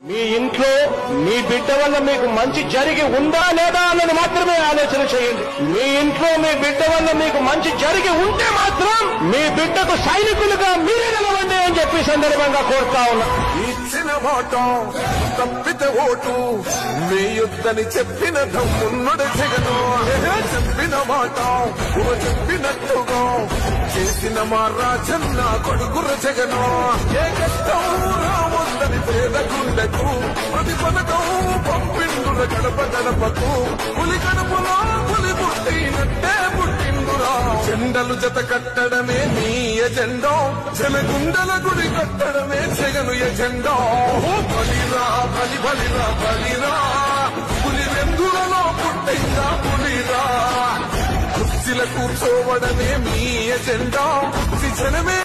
మీ ఇంట్లో మీ బిడ్డ వల్ల మీకు మంచి జరిగి ఉందా లేదా అన్నది మాత్రమే ఆలోచన చేయండి. మీ ఇంట్లో మీ బిడ్డ వల్ల మీకు మంచి జరిగి ఉంటే మాత్రం మీ బిడ్డకు సైనికులుగా మీరే నిలవండి అని చెప్పి సందర్భంగా కోరుతా ఉన్నా. ఇచ్చిన మాట తప్పితే ఓటు మీ యుద్ధని చెప్పిన దమ్మున్నడు జగను. చెప్పిన మాట చెప్పినట్టుగా చేసిన మా రాజన్న కొడుకుర జగను. ఏ కష్టం రావద్దని పేద గుండెకు ప్రతి పథకం పంపిండుల గడప గడపకు. పులి గడపలో పులి పుట్టినట్టే పుట్టిండురా. జెండలు జత కట్టడమే మీ ఎజెండా, జనగుండల గుడి కట్టడమే జగను ఎజెండా. బలిరా బలి బలిరా బలిరా, పులి వెందులలో పుట్టిందా పులిరా. కుర్చీల కూర్చోవడమే మీ ఎజెండా, జనమే